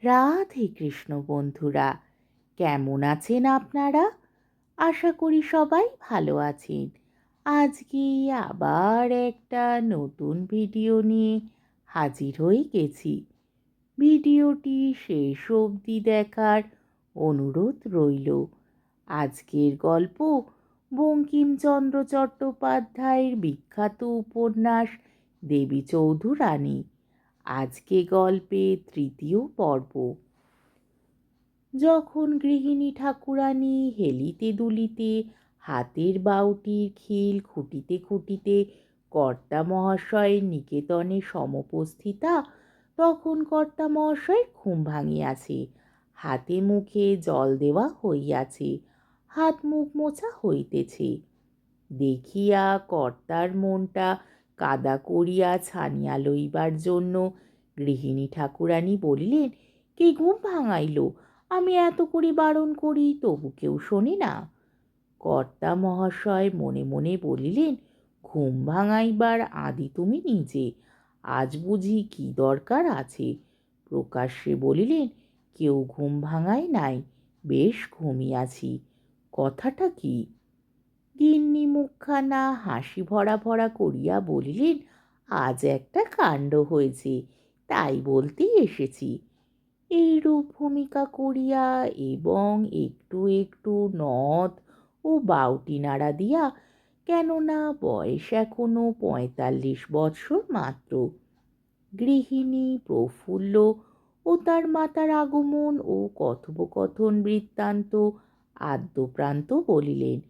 রাধে কৃষ্ণ বন্ধুরা, কেমন আছেন আপনারা? আশা করি সবাই ভালো আছেন। আজকে আবার একটা নতুন ভিডিও নিয়ে হাজির হয়ে গেছি। ভিডিওটি শেষ অবধি দেখার অনুরোধ রইল। আজকের গল্প বঙ্কিমচন্দ্র চট্টোপাধ্যায়ের বিখ্যাত উপন্যাস দেবী চৌধুরানী। আজকে গল্পের তৃতীয় পর্ব। যখন গৃহিণী ঠাকুরানী হেলিতে দুলিতে হাতের বাউটির খিল খুঁটিতে খুঁটিতে কর্তা মহাশয়ের নিকেতনে সমুপস্থিতা, তখন কর্তা মহাশয়ের ঘুম ভাঙিয়াছে। হাতে মুখে জল দেওয়া হইয়াছে, হাত মুখ মোছা হইতেছে। দেখিয়া কর্তার মনটা কাদা করিয়া ছানিয়া লইবার জন্য গৃহিণী ঠাকুরানী বলিলেন, কে ঘুম ভাঙাইল? আমি এত করে বারণ করি, তবু কেউ শোনে না। কর্তা মহাশয় মনে মনে বলিলেন, ঘুম ভাঙাইবার আদি তুমি নিজে, আজ বুঝি কি দরকার আছে? প্রকাশ্যে বলিলেন, কেউ ঘুম ভাঙায় নাই, বেশ ঘুমিয়াছি। কথাটা কি? গিন্নি মুখখানা হাসি ভরা ভরা করিয়া বলিলেন, আজ একটা কাণ্ড হয়েছে, তাই বলতেই এসেছি। এইরূপ ভূমিকা করিয়া এবং একটু একটু নথ ও বাউটি নাড়া দিয়া, কেননা বয়স এখনো ৪৫ বৎসর মাত্র। গৃহিণী প্রফুল্ল ও তার মাতার আগমন ও কথোপকথন বৃত্তান্ত আদ্যপ্রান্ত বলিলেন।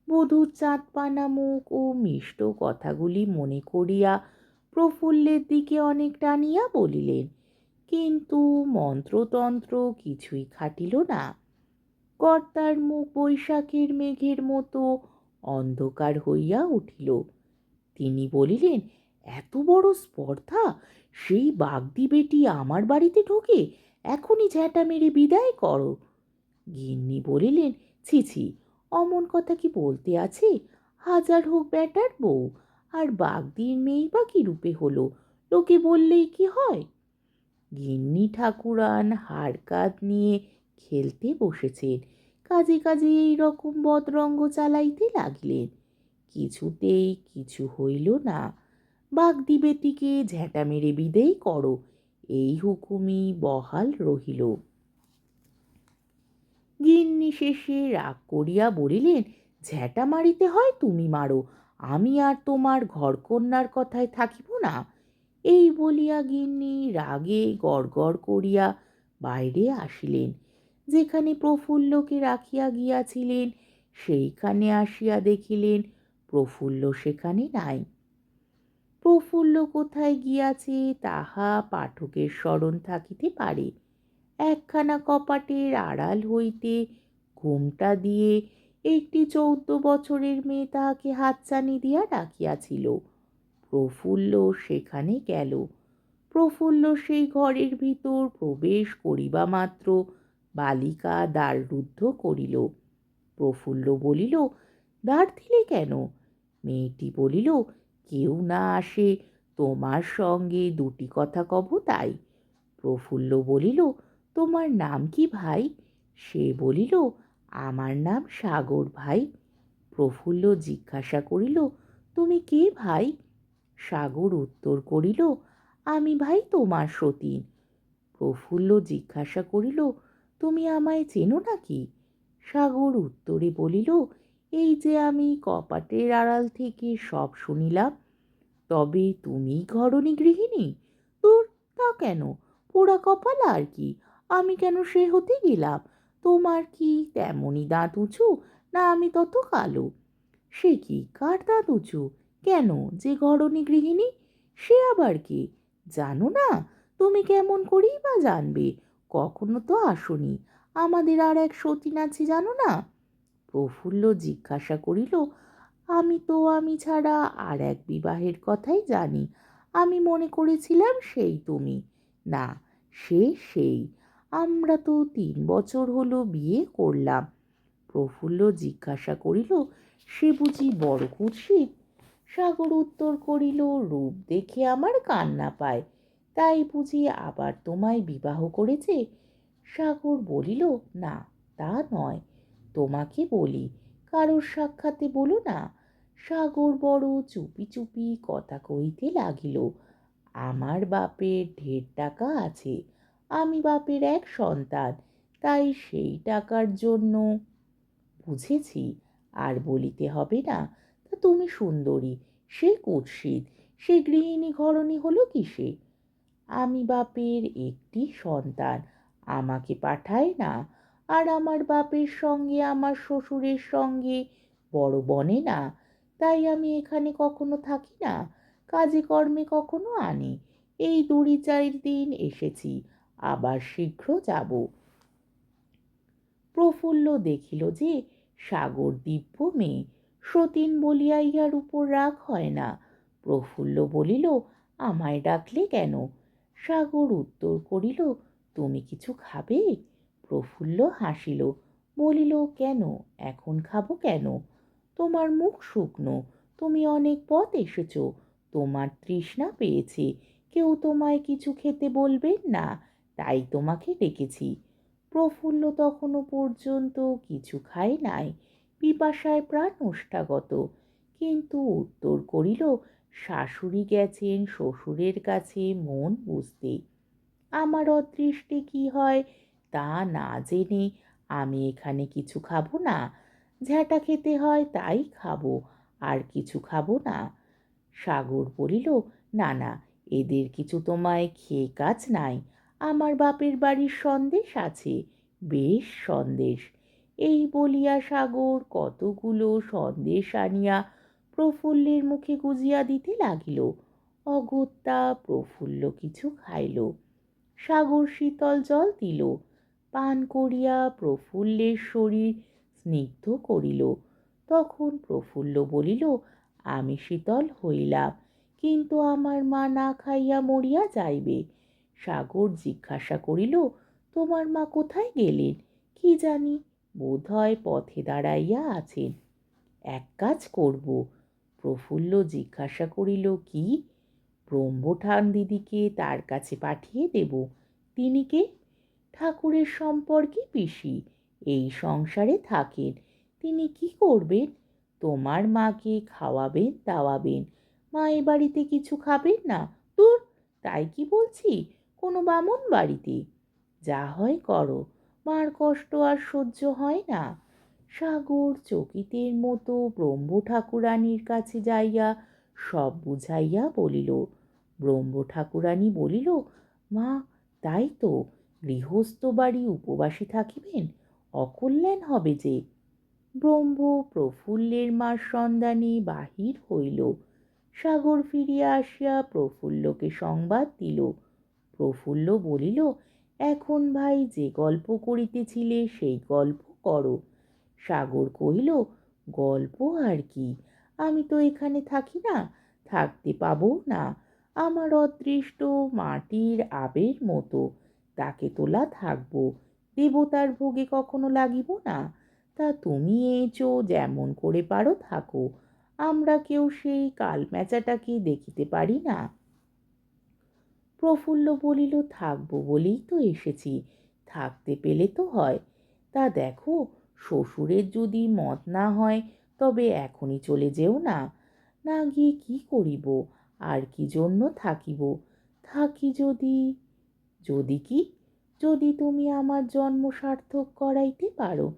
বধূর চাঁদপানা মুখ ও মিষ্ট কথাগুলি মনে করিয়া প্রফুল্লের দিকে অনেক টানিয়া বলিলেন, কিন্তু মন্ত্রতন্ত্র কিছুই খাটিল না। কর্তার মুখ বৈশাখের মেঘের মতো অন্ধকার হইয়া উঠিল। তিনি বলিলেন, এত বড় স্পর্ধা! সেই বাগদি বেটি আমার বাড়িতে ঢোকে? এখনই ঝ্যাঁটা মেরে বিদায় করো। গিন্নি বলিলেন, ছি ছি, অমন কথা কি বলতে আছে? হাজার হোক ব্যাটার বউ, আর বাগদির মেয়েই বা কি রূপে হলো, লোকে বললেই কি হয়? গিন্নি ঠাকুরান হাড় কাঁধ নিয়ে খেলতে বসেছেন, কাজে কাজে এই রকম বদরঙ্গ চালাইতে লাগলেন। কিছুতেই কিছু হইল না। বাগদি বেটিকে ঝ্যাঁটা মেরে বিদেয় করো, এই হুকুমই বহাল রহিল। গিন্নি শেষে রাগ করিয়া বলিলেন, ঝ্যাঁটা মারিতে হয় তুমি মারো, আমি আর তোমার ঘরকন্যার কথায় থাকিব না। এই বলিয়া গিন্নি রাগে গড়গড় করিয়া বাইরে আসিলেন। যেখানে প্রফুল্লকে রাখিয়া গিয়াছিলেন, সেইখানে আসিয়া দেখিলেন প্রফুল্ল সেখানে নাই। প্রফুল্ল কোথায় গিয়াছে তাহা পাঠকের স্মরণ থাকিতে পারে। একখানা কপাটের আড়াল হইতে ঘুমটা দিয়ে একটি ১৪ বছরের মেয়ে তাহাকে হাতছানি দিয়া ডাকিয়াছিল। প্রফুল্ল সেখানে গেল। প্রফুল্ল সেই ঘরের ভিতর প্রবেশ করিবা মাত্র বালিকা দ্বাররুদ্ধ করিল। প্রফুল্ল বলিল, দ্বার দিলে কেন? মেয়েটি বলিল, কেউ না আসে, তোমার সঙ্গে দুটি কথা কব তাই। প্রফুল্ল বলিল, তোমার নাম কি ভাই? সে বলিল, আমার নাম সাগর ভাই। প্রফুল্ল জিজ্ঞাসা করিল, তুমি কে ভাই? সাগর উত্তর করিল, আমি ভাই তোমার সতীন। প্রফুল্ল জিজ্ঞাসা করিল, তুমি আমায় চেনো নাকি? সাগর উত্তরে বলিল, এই যে আমি কপাটের আড়াল থেকে সব শুনিলাম। তবে তুমি ঘরণী গৃহিণী? দূর, তা কেন? পোড়া কপাল আর কি, আমি কেন সে হতে গেলাম? তোমার কি তেমনই দাঁত উঁচু, না আমি তত কালো? সে কি, কার দাঁত উঁচু? কেন, যে ঘরণী গৃহিণী? সে আবার কে? জানো না? তুমি কেমন করেই বা জানবে? কখনো তো আসনি। আমাদের আর এক সতীন আছে, জানো না? প্রফুল্ল জিজ্ঞাসা করিল, আমি ছাড়া আর এক বিবাহের কথাই জানি, আমি মনে করেছিলাম সেই তুমি। না, সেই আমরা তো ৩ বছর হলো বিয়ে করলাম। প্রফুল্ল জিজ্ঞাসা করিল, সে বুঝি বড় কুৎসিত? সাগর উত্তর করিল, রূপ দেখে আমার কান্না পায়, তাই বুঝি আবার তোমায় বিবাহ করেছে? সাগর বলিল, না, তা নয়, তোমাকে বলি, কারোর সাক্ষাতে বলো না। সাগর বড় চুপি চুপি কথা কইতে লাগিল। আমার বাপের ঢের টাকা আছে, আমি বাপের এক সন্তান, তাই সেই টাকার জন্য। বুঝেছি, আর বলিতে হবে না। তা তুমি সুন্দরী, সে কুৎসিত, সে গৃহিণী ঘরণী হলো কিসে? আমি বাপের একটি সন্তান, আমাকে পাঠায় না, আর আমার বাপের সঙ্গে আমার শ্বশুরের সঙ্গে বড় বনে না, তাই আমি এখানে কখনো থাকি না, কাজে কর্মে কখনো আনি। এই 2-4 দিন এসেছি, আবার শীঘ্র যাব। প্রফুল্ল দেখিল যে সাগর দিব্য মেয়ে, সতীন বলিয়া ইহার উপর রাগ হয় না। প্রফুল্ল বলিল, আমায় ডাকলে কেন? সাগর উত্তর করিল, তুমি কিছু খাবে? প্রফুল্ল হাসিল, বলিল, কেন, এখন খাবো কেন? তোমার মুখ শুকনো, তুমি অনেক পথ এসেছ, তোমার তৃষ্ণা পেয়েছে, কেউ তোমায় কিছু খেতে বলবেন না, তাই তোমাকে ডেকেছি। প্রফুল্ল তখনও পর্যন্ত কিছু খায় নাই, পিপাসায় প্রাণ ওষ্ঠাগত, কিন্তু উত্তর করিল, শাশুড়ি গেছেন শ্বশুরের কাছে মন বুঝতে, আমার অদৃষ্টে কি হয় তা না জেনে আমি এখানে কিছু খাবো না। ঝ্যাঁটা খেতে হয় তাই খাবো, আর কিছু খাবো না। সাগর বলিল, না না, এদের কিছু তোমায় খেয়ে কাজ নাই, আমার বাপের বাড়ির সন্দেশ আছে, বেশ সন্দেশ। এই বলিয়া সাগর কতগুলো সন্দেশ আনিয়া প্রফুল্লের মুখে গুজিয়া দিতে লাগিল। অগত্যা প্রফুল্ল কিছু খাইল। সাগর শীতল জল দিল, পান করিয়া প্রফুল্লের শরীর স্নিগ্ধ করিল। তখন প্রফুল্ল বলিল, আমি শীতল হইলাম, কিন্তু আমার মা না খাইয়া মরিয়া যাইবে। সাগর জিজ্ঞাসা করিল, তোমার মা কোথায় গেলেন? কি জানি, বোধ হয় পথে দাঁড়াইয়া আছেন। এক কাজ করব। প্রফুল্ল জিজ্ঞাসা করিল, কি? ব্রহ্মঠান দিদিকে তার কাছে পাঠিয়ে দেব। তিনি কে? ঠাকুরের সম্পর্কে পিসি, এই সংসারে থাকেন। তিনি কি করবেন? তোমার মাকে খাওয়াবেন দাওয়াবেন, মা এ বাড়িতে কিছু খাবেন না। দূর, তাই কি বলছি, কোনো বামুন বাড়িতে। যা হয় করো, মার কষ্ট আর সহ্য হয় না। সাগর চকিতের মতো ব্রহ্ম ঠাকুরানীর কাছে যাইয়া সব বুঝাইয়া বলিল। ব্রহ্ম ঠাকুরানী বলিল, মা, তাই তো, গৃহস্থ বাড়ি উপবাসী থাকিবেন, অকল্যাণ হবে যে। ব্রহ্ম প্রফুল্লের মার সন্ধানে বাহির হইল। সাগর ফিরিয়া আসিয়া প্রফুল্লকে সংবাদ দিল। প্রফুল্ল বলিল, এখন ভাই যে গল্প করিতেছিলে সেই গল্প করো। সাগর কহিল, গল্প আর কি, আমি তো এখানে থাকি না, থাকতে পাবো না। আমার অদৃষ্ট মাটির আবের মতো, তাকে তোলা থাকবো, দেবতার ভোগে কখনো লাগিব না। তা তুমি এঁচো, যেমন করে পারো থাকো, আমরা কেউ সেই কালম্যাচাটাকে দেখিতে পারি না। প্রফুল্ল বলিল, থাকবো বলেই তো এসেছি, থাকতে পেলে তো হয়। তা দেখো, শ্বশুরের যদি মত না হয় তবে এখনই চলে যেও না। না গিয়ে কি করিব, আর কি জন্য থাকিব? থাকি যদি। যদি কি? যদি তুমি আমার জন্ম সার্থক করাইতে পারো।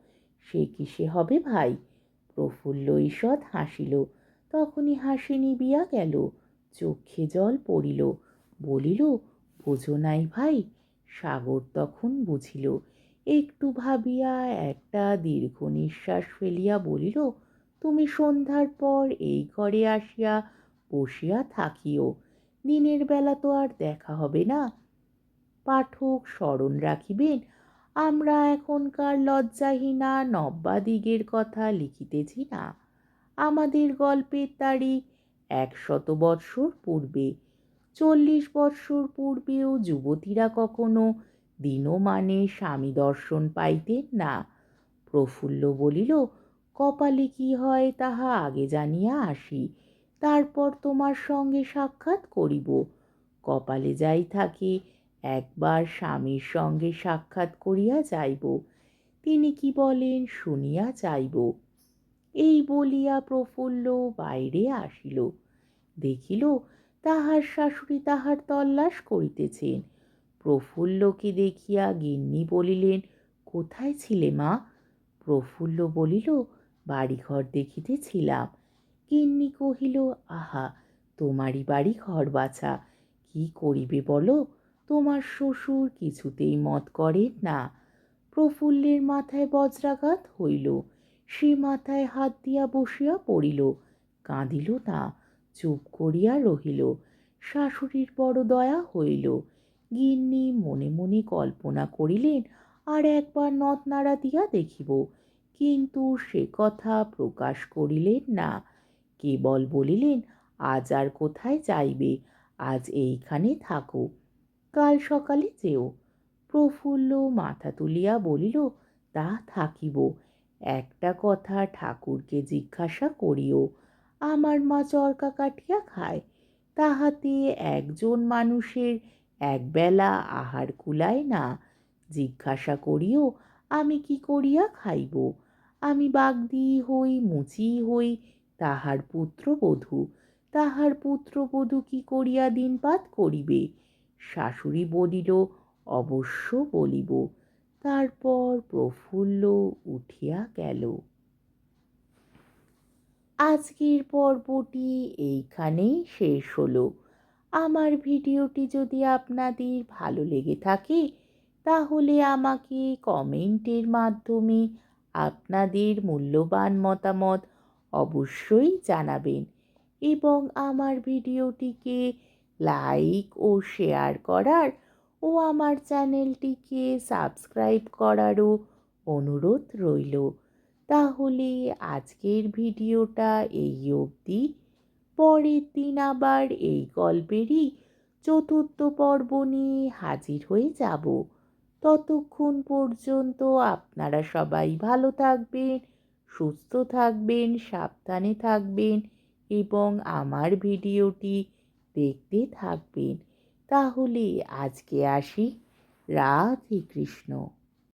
সে কিসে হবে ভাই? প্রফুল্ল ঈষৎ হাসিল, তখনই হাসি নিবিয়া গেল, চক্ষে জল পড়িল। বলিল, বোঝো নাই ভাই? সাগর তখন বুঝিল। একটু ভাবিয়া একটা দীর্ঘ নিঃশ্বাস ফেলিয়া বলিল, তুমি সন্ধ্যার পর এই ঘরে আসিয়া বসিয়া থাকিও, দিনের বেলা তো আর দেখা হবে না। পাঠক স্মরণ রাখিবেন, আমরা এখনকার লজ্জাহীনা নব্যাদিগের কথা লিখিতেছি না। আমাদের গল্পের তারিখ 100 বৎসর পূর্বে। 40 বৎসর পূর্বেও যুবতীরা কখনো দিনমানে স্বামী দর্শন পাইতেন না। প্রফুল্ল বলিল, কপালে কি হয় তাহা আগে জানিয়া আসি, তারপর তোমার সঙ্গে সাক্ষাৎ করিব। কপালে যাই থাকে একবার স্বামীর সঙ্গে সাক্ষাৎ করিয়া যাইব, তিনি কি বলেন শুনিয়া যাইব। এই বলিয়া প্রফুল্ল বাইরে আসিল, দেখিল তাহার শাশুড়ি তাহার তল্লাশ করিতেছেন। প্রফুল্লকে দেখিয়া গিন্নি বলিলেন, কোথায় ছিলে মা? প্রফুল্ল বলিল, বাড়িঘর দেখিতেছিলাম। গিন্নি কহিল, আহা, তোমারই বাড়ি ঘর বাছা, কি করিবে বলো? তোমার শ্বশুর কিছুতেই মত করেন না। প্রফুল্লের মাথায় বজ্রাঘাত হইল, সে মাথায় হাত দিয়া বসিয়া পড়িল, কাঁদিল না, চুপ করিয়া রহিল। শাশুড়ির বড় দয়া হইল। গিন্নি মনে মনে কল্পনা করিলেন, আর একবার নথ নাড়া দিয়া দেখিব, কিন্তু সে কথা প্রকাশ করিলেন না। কেবল বলিলেন, আজ আর কোথায় যাইবে, আজ এইখানে থাকো, কাল সকালে যেও। প্রফুল্ল মাথা তুলিয়া বলিল, তা থাকিব, একটা কথা ঠাকুরকে জিজ্ঞাসা করিও। আমার মা চরকা কাটিয়া খায়, তাহাতে একজন মানুষের একবেলা আহার কুলায় না। জিজ্ঞাসা করিও, আমি কি করিয়া খাইব? আমি বাগদি হই, মুচি হই, তাহার পুত্রবধূ, তাহার পুত্রবধূ কি করিয়া দিনপাত করিবে? শাশুড়ি বলিল, অবশ্য বলিব। তারপর প্রফুল্ল উঠিয়া গেল। আজকের পর্বটি এইখানেই শেষ হলো। আমার ভিডিওটি যদি আপনাদের ভালো লেগে থাকে তাহলে আমাকে কমেন্টের মাধ্যমে আপনাদের মূল্যবান মতামত অবশ্যই জানাবেন এবং আমার ভিডিওটিকে লাইক ও শেয়ার করার ও আমার চ্যানেলটিকে সাবস্ক্রাইব করারও অনুরোধ রইল। তাহলে আজকের ভিডিওটা এই অবধি। পরের দিন আবার এই গল্পেরই চতুর্থ পর্ব নিয়ে হাজির হয়ে যাব। ততক্ষণ পর্যন্ত আপনারা সবাই ভালো থাকবেন, সুস্থ থাকবেন, সাবধানে থাকবেন এবং আমার ভিডিওটি দেখতে থাকবেন। তাহলে আজকে আসি। রাধে কৃষ্ণ।